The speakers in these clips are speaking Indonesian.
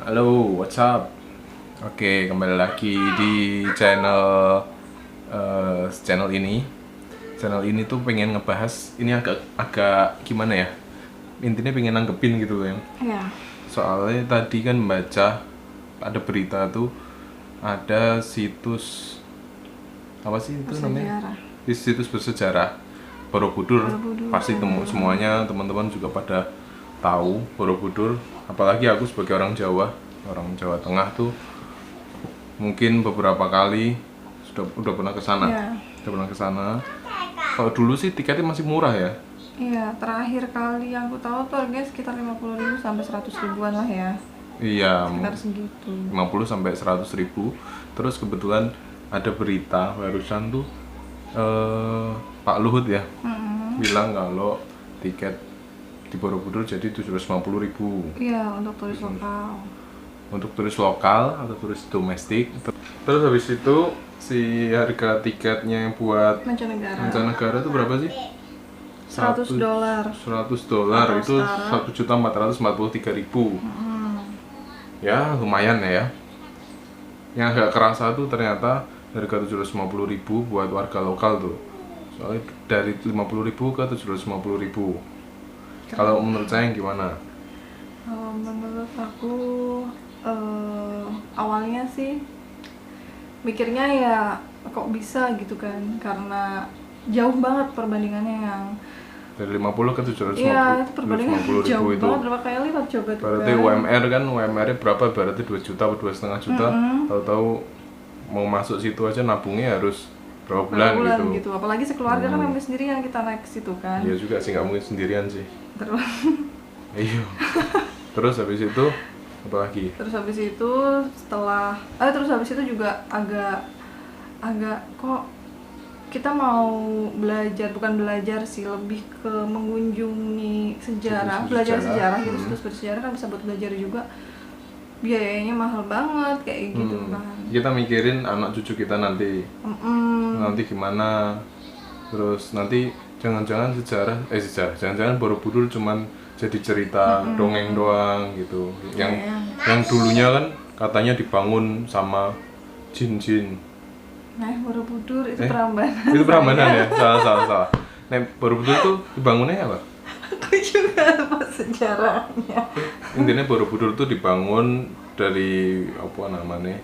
Halo, what's up? Oke, kembali lagi di channel ini. Channel ini tuh pengen ngebahas ini agak agak gimana ya? Intinya pengen nanggepin gitu loh, yang Ya, soalnya tadi kan baca ada berita tuh, ada situs apa sih itu namanya? bersejarah. Di situs bersejarah Borobudur. Borobudur, Pasti semuanya teman-teman juga pada tahu Borobudur. Apalagi aku sebagai orang Jawa Tengah tuh mungkin beberapa kali udah pernah ke sana. Ya, Udah pernah ke sana. Kalau dulu sih tiketnya masih murah ya. iya, terakhir kali yang aku tahu tuh harganya sekitar 50.000 sampai 100 ribuan lah ya. Iya, Sekitar segitu. 50 sampai 100 ribu. Terus kebetulan ada berita barusan tuh Pak Luhut ya bilang kalau tiket di Borobudur jadi 750.000 Iya, untuk turis lokal. untuk turis lokal atau turis domestik. Terus habis itu si harga tiketnya yang buat Mancanegara. mancanegara itu berapa sih? $100. 100 dolar Atau itu setara. 1.443.000. Ya lumayan ya. Yang agak kerasa tuh ternyata harga 750.000 buat warga lokal tuh. Soalnya dari 50.000 ke 750.000. Kalau menurut saya gimana? Menurut aku awalnya sih mikirnya ya kok bisa gitu kan, karena jauh banget perbandingannya yang Dari 50 ke iya, itu perbandingan 750.000 jauh itu. banget, berapa kali lipat coba tuh Berarti kan. UMR kan, UMR-nya berapa? Berarti 2 juta atau 2,5 juta. Tahu-tahu mau masuk situ aja nabungnya harus berapa bulan Berapa bulan gitu. gitu, apalagi sekeluarga kan kami sendirian kita naik ke situ kan. Iya juga sih, nggak mungkin sendirian sih. Terus Iya. Terus habis itu apa lagi? terus habis itu setelah terus habis itu juga agak agak kok kita mau belajar, bukan belajar sih, lebih ke mengunjungi sejarah, Situs belajar sejarah. sejarah gitu. Situs bersejarah kan bisa buat belajar juga, biayanya mahal banget kayak gitu kan. Kita mikirin anak cucu kita nanti gimana. Terus nanti jangan-jangan jangan-jangan Borobudur cuman jadi cerita dongeng doang gitu. Yang dulunya kan katanya dibangun sama jin-jin. Nah, Borobudur itu Prambanan. Itu Prambanan ya? Salah. Nah, Borobudur tuh dibangunnya apa? Aku juga lupa sejarahnya. Intinya Borobudur tuh dibangun dari apa namanya,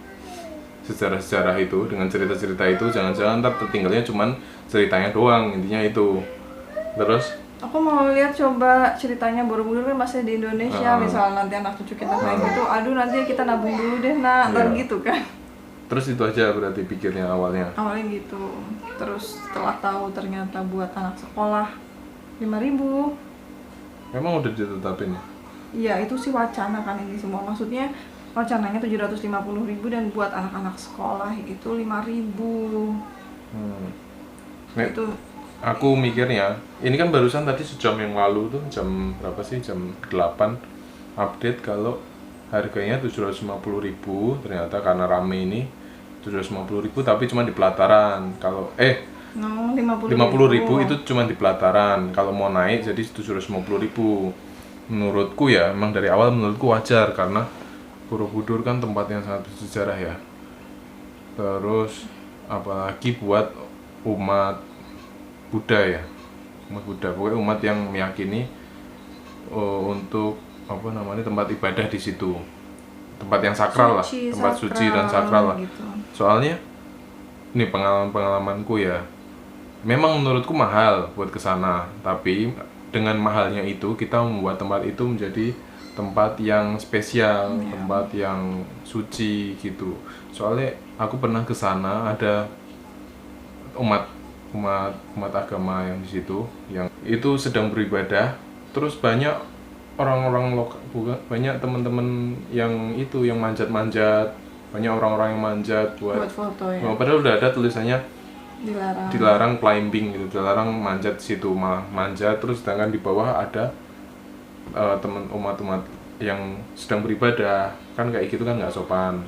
sejarah-sejarah itu, dengan cerita-cerita itu. Jangan-jangan ntar tertinggalnya cuman ceritanya doang, intinya itu. Terus Aku mau lihat coba ceritanya Borobudur kan masih di Indonesia, misalnya nanti anak cucu kita kayak gitu, aduh nanti kita nabung dulu deh nak, ntar Iya. gitu kan. terus itu aja berarti pikirnya awalnya. Awalnya gitu, terus setelah tahu ternyata buat anak sekolah 5.000. Memang udah ditetapin ya? Iya, itu sih wacana kan ini semua, maksudnya wacananya 750.000 dan buat anak-anak sekolah itu 5.000. Nek, Itu aku mikirnya, ini kan barusan tadi sejam yang lalu tuh, jam berapa sih? Jam 8 update kalau harganya 750.000. Ternyata karena rame ini 750.000, tapi cuma di pelataran. Kalau 50.000 itu cuma di pelataran. Kalau mau naik jadi 750.000. Menurutku ya, emang dari awal menurutku wajar karena Borobudur kan tempat yang sangat bersejarah ya. Terus apalagi buat umat Buddha ya, umat Buddha, pokoknya umat yang meyakini untuk apa namanya, tempat ibadah di situ, tempat yang sakral lah, suci, tempat suci dan sakral lah. gitu. Soalnya ini pengalamanku ya, memang menurutku mahal buat kesana, tapi dengan mahalnya itu kita membuat tempat itu menjadi tempat yang spesial, tempat yang suci gitu. Soalnya aku pernah kesana, ada umat umat agama yang di situ, yang itu sedang beribadah. Terus banyak orang-orang lokal, banyak teman-teman yang itu yang manjat-manjat, banyak orang-orang yang manjat buat Foto ya. padahal udah ada tulisannya Dilarang. dilarang climbing gitu, dilarang manjat situ, malah manjat. Terus sedangkan di bawah ada teman umat-umat yang sedang beribadah, kan kayak gitu kan nggak sopan.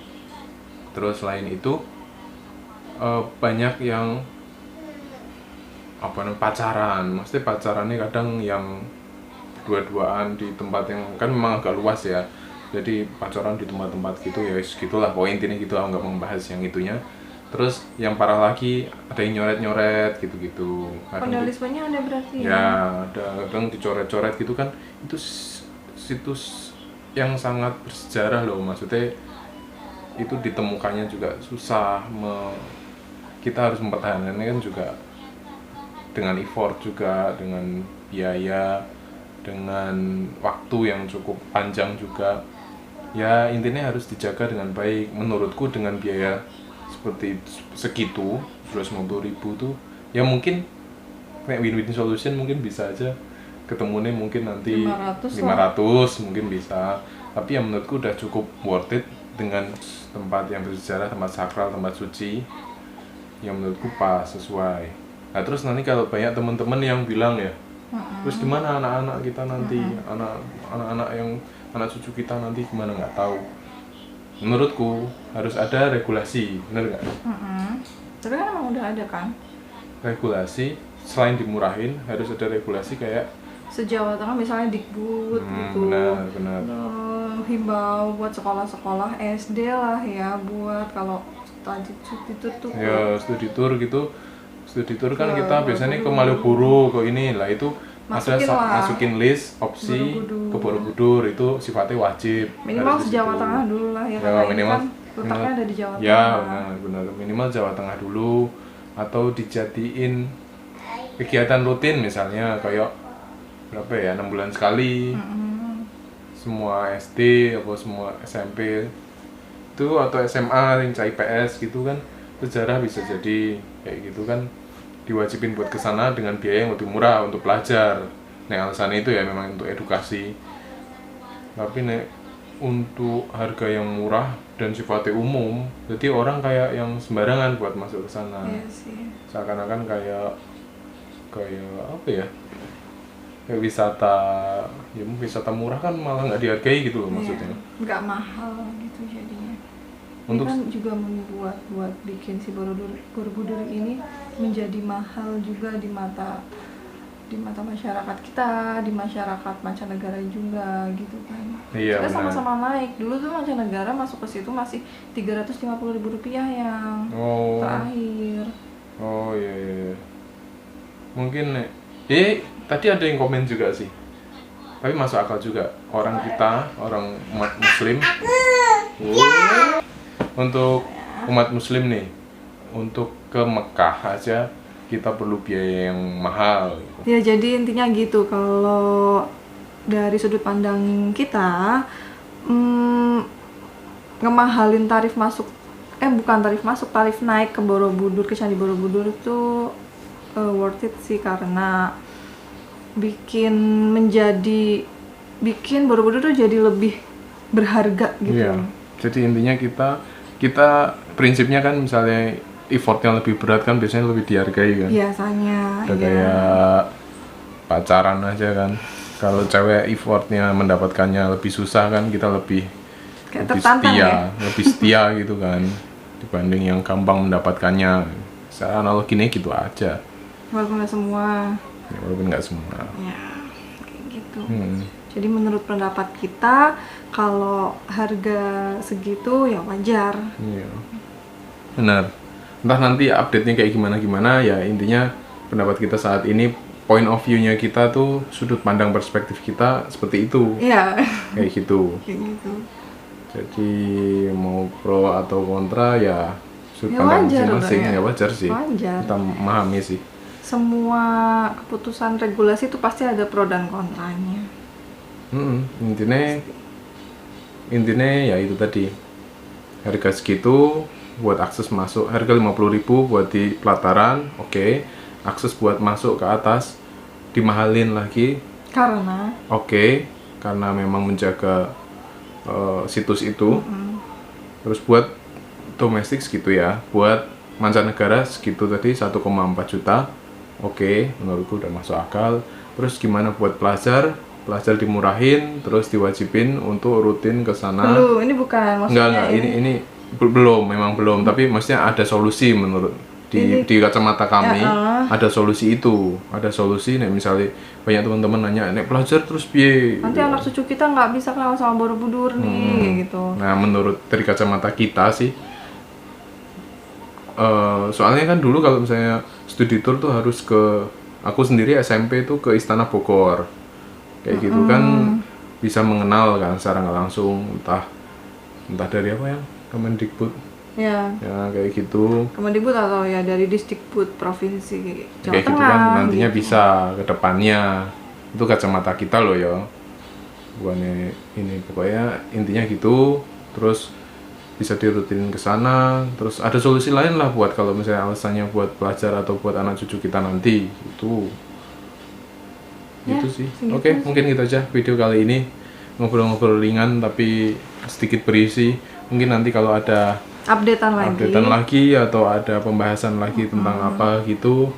Terus selain itu banyak yang apa namanya, pacaran. Maksudnya pacarannya kadang yang dua-duaan di tempat yang kan memang agak luas ya, jadi pacaran di tempat-tempat gitu ya segitulah, pokoknya intinya gitu, aku nggak membahas yang itunya. Terus yang parah lagi ada yang nyoret-nyoret gitu-gitu. Vandalismenya ada berarti ya ada kadang dicoret-coret gitu kan, itu situs yang sangat bersejarah loh, maksudnya itu ditemukannya juga susah, kita harus mempertahankannya kan juga dengan effort juga, dengan biaya, dengan waktu yang cukup panjang juga. Ya intinya harus dijaga dengan baik. Menurutku dengan biaya seperti segitu 250.000 tuh ya mungkin kayak win-win solution, mungkin bisa aja ketemunya mungkin nanti 500 mungkin bisa. Tapi yang menurutku udah cukup worth it dengan tempat yang bersejarah, tempat sakral, tempat suci yang menurutku pas, sesuai. Nah terus nanti kalau banyak teman-teman yang bilang ya, terus gimana anak-anak kita nanti, anak-anak yang anak cucu kita nanti gimana, nggak tahu. Menurutku harus ada regulasi, bener nggak? Tapi kan emang udah ada kan? Regulasi, selain dimurahin harus ada regulasi kayak se-Jawa Tengah misalnya Dikbud gitu. Benar. Himbau buat sekolah-sekolah SD lah ya, buat kalau studi tour tuh. Ya studi tour gitu. Studi tour kan kita biasanya ke Malioboro, ke ini lah, itu masukin list opsi ke Borobudur, itu sifatnya wajib. Minimal se-Jawa Tengah dulu lah ya, ya minimal kan letaknya ada di Jawa Tengah. Ya benar, minimal Jawa Tengah dulu, atau dijadiin kegiatan rutin misalnya kayak berapa ya, 6 bulan sekali. Semua SD atau semua SMP itu, atau SMA yang IPS gitu kan, sejarah bisa jadi kayak gitu kan, diwajibin buat kesana dengan biaya yang lebih murah untuk belajar. Nah alasannya itu ya memang untuk edukasi. Tapi nek untuk harga yang murah dan sifatnya umum, jadi orang kayak yang sembarangan buat masuk ke sana. Iya sih. Seakan-akan kayak apa ya? Kayak wisata murah kan malah nggak dihargai gitu loh, maksudnya. Nggak mahal gitu jadinya. Untuk kan juga membuat bikin si Borobudur ini menjadi mahal juga di mata masyarakat kita, di masyarakat mancanegara juga gitu kan. Iya, kita sama-sama naik. Dulu tuh mancanegara masuk ke situ masih Rp350.000 yang terakhir. Oh iya. Mungkin tadi ada yang komen juga sih. Tapi masuk akal juga. Orang umat muslim. Untuk umat muslim nih, untuk ke Mekah aja kita perlu biaya yang mahal. Ya jadi intinya gitu, kalau dari sudut pandang kita ngemahalin tarif naik ke Borobudur, ke Candi Borobudur itu worth it sih, karena bikin Borobudur tuh jadi lebih berharga gitu. Iya. Jadi intinya kita prinsipnya kan misalnya effortnya lebih berat kan biasanya lebih dihargai kan. Biasanya. Udah kayak pacaran aja kan. Kalau cewek effortnya mendapatkannya lebih susah kan, kita lebih setia gitu kan dibanding yang gampang mendapatkannya. Secara analoginya gitu aja. Walaupun nggak semua. Ya, kayak gitu. Jadi menurut pendapat kita, kalau harga segitu ya wajar. Iya. Benar. Entah nanti update-nya kayak gimana ya, intinya pendapat kita saat ini, point of view-nya kita tuh, sudut pandang perspektif kita seperti itu. Iya. Kayak gitu. Jadi mau pro atau kontra ya sudut pandang masing-masing, ya wajar sih. Kita memahami sih. Semua keputusan regulasi itu pasti ada pro dan kontranya. Intinya ya itu tadi, harga segitu buat akses masuk, harga 50.000 buat di pelataran, oke. Akses buat masuk ke atas dimahalin lagi karena karena memang menjaga situs itu. Terus buat domestik segitu ya, buat mancanegara segitu tadi 1,4 juta, menurutku udah masuk akal. Terus gimana buat pelajar dimurahin, terus diwajibin untuk rutin ke sana. Ini bukan maksudnya. Enggak, ini belum, tapi maksudnya ada solusi menurut di kacamata kami Ya, ada solusi itu, ada solusi nek misalnya banyak teman-teman nanya nek pelajar terus piye. nanti anak cucu kita nggak bisa kenal sama Borobudur nih gitu. Nah, menurut dari kacamata kita sih, soalnya kan dulu kalau misalnya studi tour tuh harus ke, aku sendiri SMP tuh ke Istana Bogor, kayak gitu kan bisa mengenal kan secara nggak langsung, entah dari apa ya, Kemendikbud, Ya, ya kayak gitu, Kemendikbud atau ya dari Disdikbud Provinsi Jawa kayak gitu Tengah. kan nantinya gitu. bisa ke depannya. Itu kacamata kita loh ya, bukannya ini, pokoknya intinya gitu. Terus bisa dirutinin ke sana, terus ada solusi lain lah buat kalau misalnya alasannya buat pelajar atau buat anak cucu kita nanti itu. Ya, Itu sih. segitu Oke, mungkin gitu aja video kali ini, ngobrol-ngobrol ringan tapi sedikit berisi. Mungkin nanti kalau ada updatean lagi atau ada pembahasan lagi tentang apa gitu,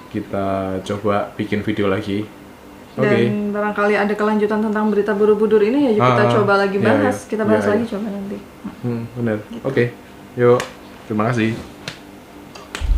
kita coba bikin video lagi. Oke. Dan barangkali ada kelanjutan tentang berita Borobudur ini ya kita coba lagi iya, bahas. iya. Kita bahas Iya, lagi iya. coba nanti. Benar. Oke. Yuk. Terima kasih.